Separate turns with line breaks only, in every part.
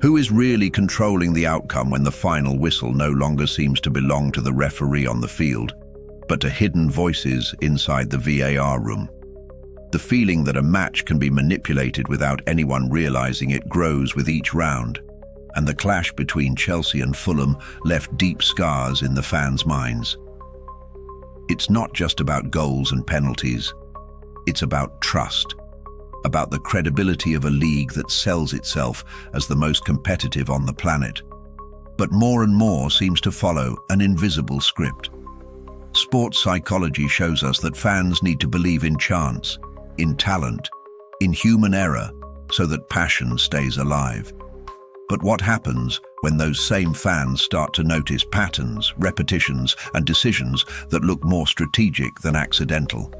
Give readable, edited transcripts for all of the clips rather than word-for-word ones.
Who is really controlling the outcome when the final whistle no longer seems to belong to the referee on the field, but to hidden voices inside the VAR room? The feeling that a match can be manipulated without anyone realizing it grows with each round, and the clash between Chelsea and Fulham left deep scars in the fans' minds. It's not just about goals and penalties. It's about trust, about the credibility of a league that sells itself as the most competitive on the planet. But more and more seems to follow an invisible script. Sports psychology shows us that fans need to believe in chance, in talent, in human error, so that passion stays alive. But what happens when those same fans start to notice patterns, repetitions, and decisions that look more strategic than accidental?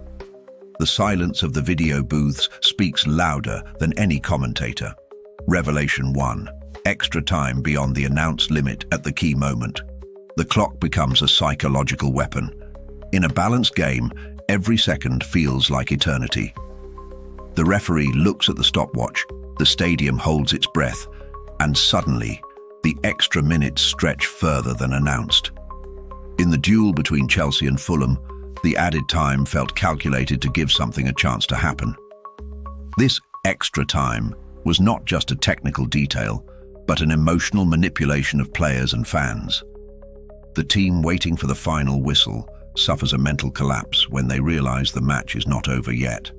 The silence of the video booths speaks louder than any commentator. Revelation 1. Extra time beyond the announced limit at the key moment. The clock becomes a psychological weapon. In a balanced game, every second feels like eternity. The referee looks at the stopwatch, the stadium holds its breath, and suddenly, the extra minutes stretch further than announced. In the duel between Chelsea and Fulham, the added time felt calculated to give something a chance to happen. This extra time was not just a technical detail, but an emotional manipulation of players and fans. The team waiting for the final whistle suffers a mental collapse when they realize the match is not over yet.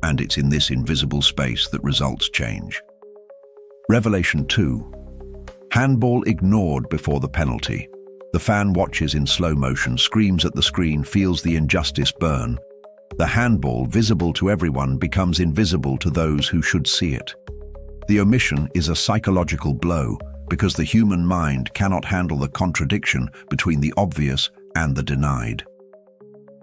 And it's in this invisible space that results change. Revelation 2. Handball ignored before the penalty. The fan watches in slow motion, screams at the screen, feels the injustice burn. The handball, visible to everyone, becomes invisible to those who should see it. The omission is a psychological blow because the human mind cannot handle the contradiction between the obvious and the denied.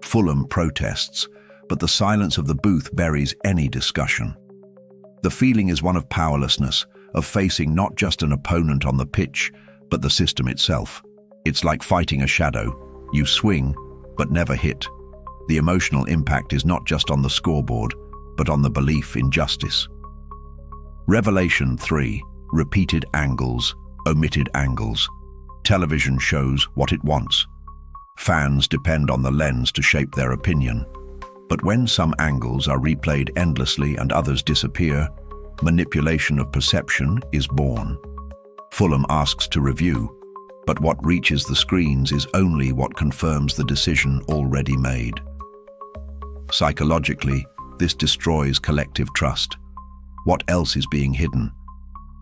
Fulham protests, but the silence of the booth buries any discussion. The feeling is one of powerlessness, of facing not just an opponent on the pitch, but the system itself. It's like fighting a shadow. You swing, but never hit. The emotional impact is not just on the scoreboard, but on the belief in justice. Revelation 3. Repeated angles, omitted angles. Television shows what it wants. Fans depend on the lens to shape their opinion. But when some angles are replayed endlessly and others disappear, manipulation of perception is born. Fulham asks to review, but what reaches the screens is only what confirms the decision already made. Psychologically, this destroys collective trust. What else is being hidden?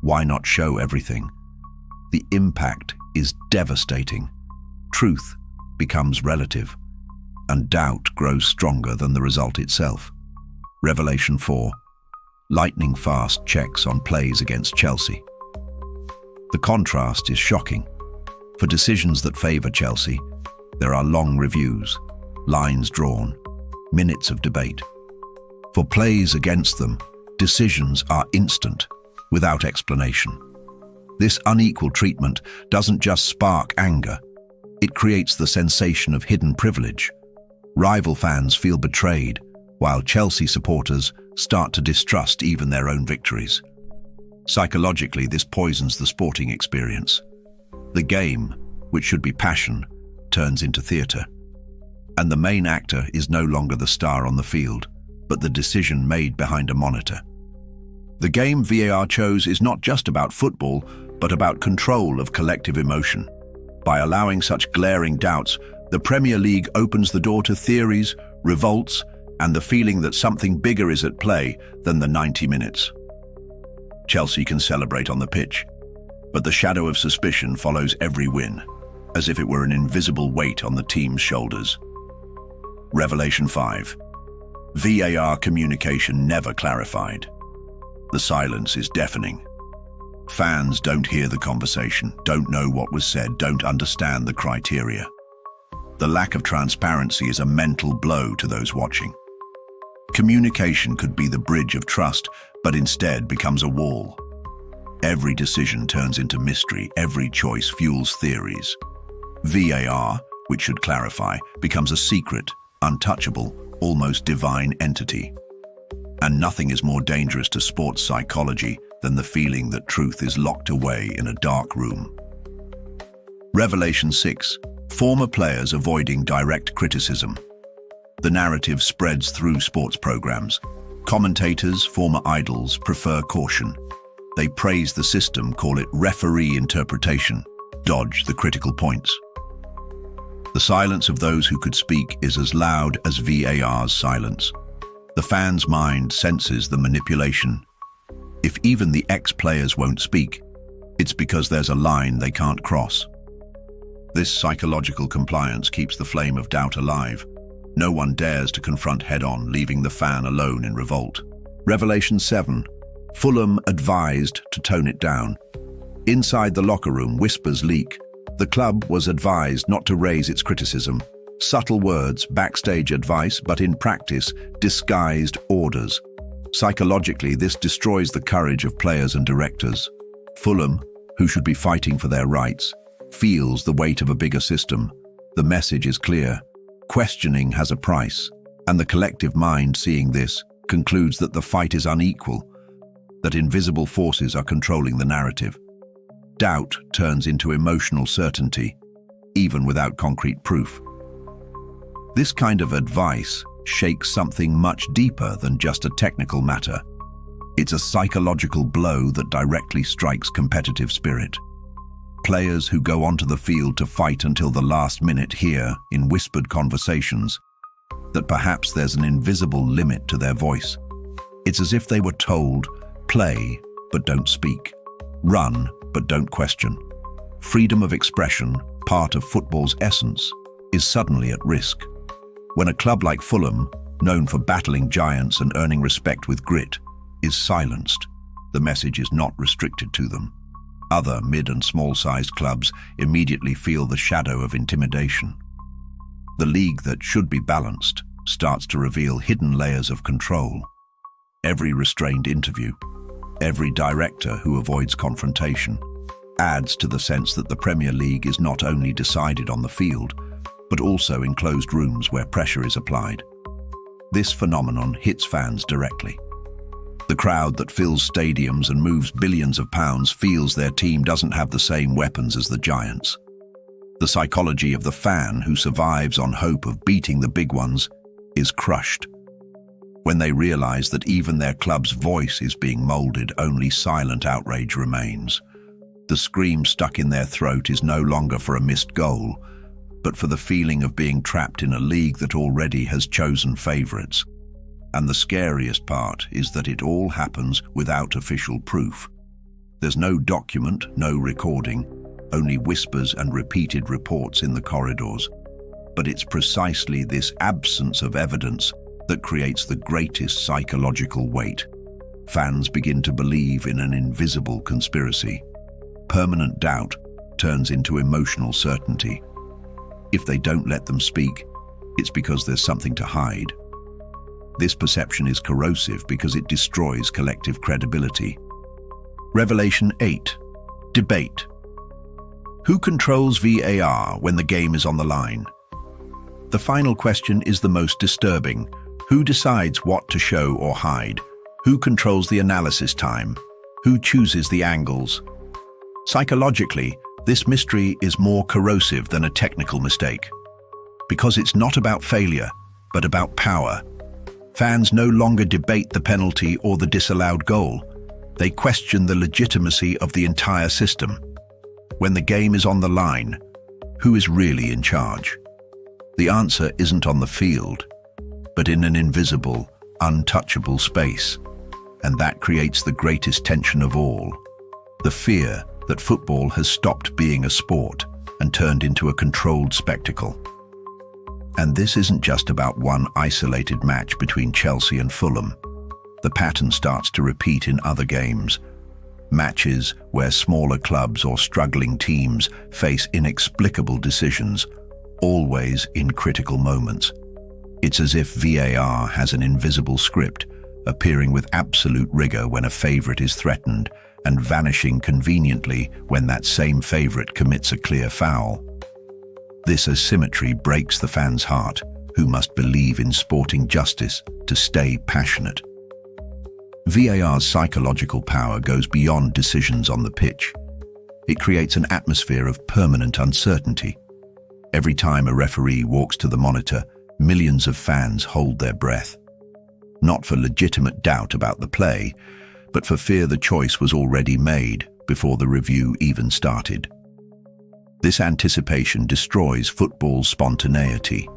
Why not show everything? The impact is devastating. Truth becomes relative, and doubt grows stronger than the result itself. Revelation 4. Lightning-fast checks on plays against Chelsea. The contrast is shocking. For decisions that favor Chelsea, there are long reviews, lines drawn, minutes of debate. For plays against them, decisions are instant, without explanation. This unequal treatment doesn't just spark anger, it creates the sensation of hidden privilege. Rival fans feel betrayed, while Chelsea supporters start to distrust even their own victories. Psychologically, this poisons the sporting experience. The game, which should be passion, turns into theatre. And the main actor is no longer the star on the field, but the decision made behind a monitor. The game VAR chose is not just about football, but about control of collective emotion. By allowing such glaring doubts, the Premier League opens the door to theories, revolts, and the feeling that something bigger is at play than the 90 minutes. Chelsea can celebrate on the pitch, but the shadow of suspicion follows every win, as if it were an invisible weight on the team's shoulders. Revelation 5. VAR communication never clarified. The silence is deafening. Fans don't hear the conversation, don't know what was said, don't understand the criteria. The lack of transparency is a mental blow to those watching. Communication could be the bridge of trust, but instead becomes a wall. Every decision turns into mystery, every choice fuels theories. VAR, which should clarify, becomes a secret, untouchable, almost divine entity. And nothing is more dangerous to sports psychology than the feeling that truth is locked away in a dark room. Revelation 6. Former players avoiding direct criticism. The narrative spreads through sports programs. Commentators, former idols, prefer caution. They praise the system, call it referee interpretation, dodge the critical points. The silence of those who could speak is as loud as VAR's silence. The fan's mind senses the manipulation. If even the ex-players won't speak, it's because there's a line they can't cross. This psychological compliance keeps the flame of doubt alive. No one dares to confront head-on, leaving the fan alone in revolt. Revelation 7. Fulham advised to tone it down. Inside the locker room, whispers leak. The club was advised not to raise its criticism. Subtle words, backstage advice, but in practice, disguised orders. Psychologically, this destroys the courage of players and directors. Fulham, who should be fighting for their rights, feels the weight of a bigger system. The message is clear. Questioning has a price, and the collective mind, seeing this, concludes that the fight is unequal, that invisible forces are controlling the narrative. Doubt turns into emotional certainty, even without concrete proof. This kind of advice shakes something much deeper than just a technical matter. It's a psychological blow that directly strikes competitive spirit. Players who go onto the field to fight until the last minute hear, in whispered conversations, that perhaps there's an invisible limit to their voice. It's as if they were told, play, but don't speak. Run, but don't question. Freedom of expression, part of football's essence, is suddenly at risk. When a club like Fulham, known for battling giants and earning respect with grit, is silenced, the message is not restricted to them. Other mid- and small-sized clubs immediately feel the shadow of intimidation. The league that should be balanced starts to reveal hidden layers of control. Every restrained interview, every director who avoids confrontation, adds to the sense that the Premier League is not only decided on the field, but also in closed rooms where pressure is applied. This phenomenon hits fans directly. The crowd that fills stadiums and moves billions of pounds feels their team doesn't have the same weapons as the giants. The psychology of the fan who survives on hope of beating the big ones is crushed. When they realize that even their club's voice is being molded, only silent outrage remains. The scream stuck in their throat is no longer for a missed goal, but for the feeling of being trapped in a league that already has chosen favourites. And the scariest part is that it all happens without official proof. There's no document, no recording, only whispers and repeated reports in the corridors. But it's precisely this absence of evidence that creates the greatest psychological weight. Fans begin to believe in an invisible conspiracy. Permanent doubt turns into emotional certainty. If they don't let them speak, it's because there's something to hide. This perception is corrosive because it destroys collective credibility. Revelation 8. Debate. Who controls VAR when the game is on the line? The final question is the most disturbing. Who decides what to show or hide? Who controls the analysis time? Who chooses the angles? Psychologically, this mystery is more corrosive than a technical mistake. Because it's not about failure, but about power. Fans no longer debate the penalty or the disallowed goal. They question the legitimacy of the entire system. When the game is on the line, who is really in charge? The answer isn't on the field, but in an invisible, untouchable space. And that creates the greatest tension of all. The fear that football has stopped being a sport and turned into a controlled spectacle. And this isn't just about one isolated match between Chelsea and Fulham. The pattern starts to repeat in other games. Matches where smaller clubs or struggling teams face inexplicable decisions, always in critical moments. It's as if VAR has an invisible script, appearing with absolute rigor when a favourite is threatened and vanishing conveniently when that same favourite commits a clear foul. This asymmetry breaks the fan's heart, who must believe in sporting justice to stay passionate. VAR's psychological power goes beyond decisions on the pitch. It creates an atmosphere of permanent uncertainty. Every time a referee walks to the monitor, millions of fans hold their breath. Not for legitimate doubt about the play, but for fear the choice was already made before the review even started. This anticipation destroys football's spontaneity.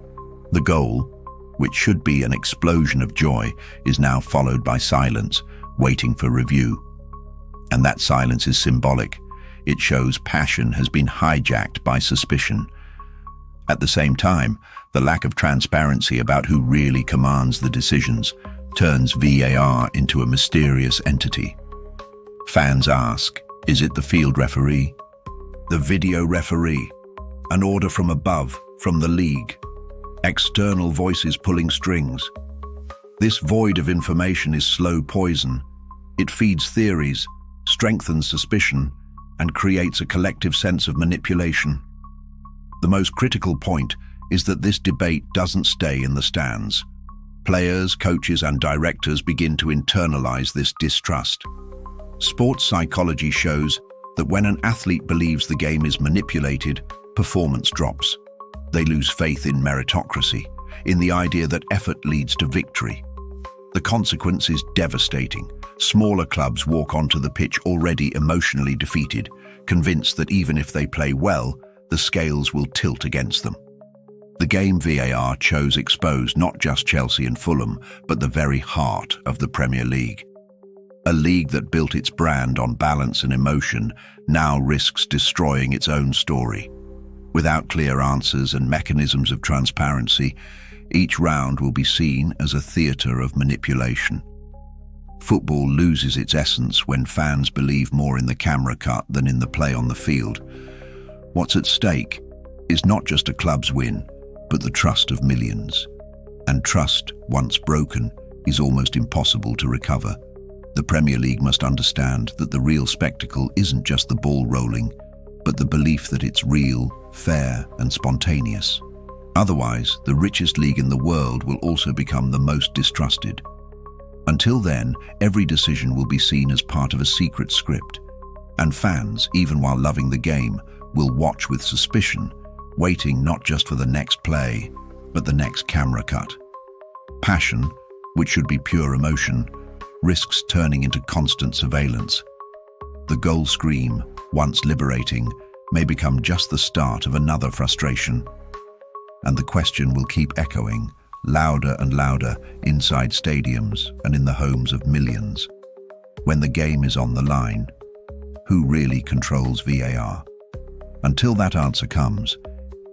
The goal, which should be an explosion of joy, is now followed by silence, waiting for review. And that silence is symbolic. It shows passion has been hijacked by suspicion. At the same time, the lack of transparency about who really commands the decisions turns VAR into a mysterious entity. Fans ask, is it the field referee? The video referee? An order from above, from the league? External voices pulling strings? This void of information is slow poison. It feeds theories, strengthens suspicion, and creates a collective sense of manipulation. The most critical point is that this debate doesn't stay in the stands. Players, coaches, and directors begin to internalize this distrust. Sports psychology shows that when an athlete believes the game is manipulated, performance drops. They lose faith in meritocracy, in the idea that effort leads to victory. The consequence is devastating. Smaller clubs walk onto the pitch already emotionally defeated, convinced that even if they play well, the scales will tilt against them. The game VAR chose exposed not just Chelsea and Fulham, but the very heart of the Premier League. A league that built its brand on balance and emotion now risks destroying its own story. Without clear answers and mechanisms of transparency, each round will be seen as a theatre of manipulation. Football loses its essence when fans believe more in the camera cut than in the play on the field. What's at stake is not just a club's win, but the trust of millions. And trust, once broken, is almost impossible to recover. The Premier League must understand that the real spectacle isn't just the ball rolling, but the belief that it's real, fair, and spontaneous. Otherwise, the richest league in the world will also become the most distrusted. Until then, every decision will be seen as part of a secret script, and fans, even while loving the game, will watch with suspicion, waiting not just for the next play, but the next camera cut. Passion, which should be pure emotion, risks turning into constant surveillance. The goal scream, once liberating, may become just the start of another frustration. And the question will keep echoing, louder and louder, inside stadiums and in the homes of millions. When the game is on the line, who really controls VAR? Until that answer comes,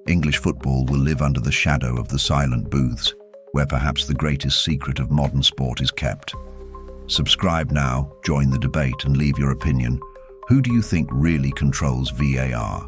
English football will live under the shadow of the silent booths, where perhaps the greatest secret of modern sport is kept. Subscribe now, join the debate, and leave your opinion. Who do you think really controls VAR?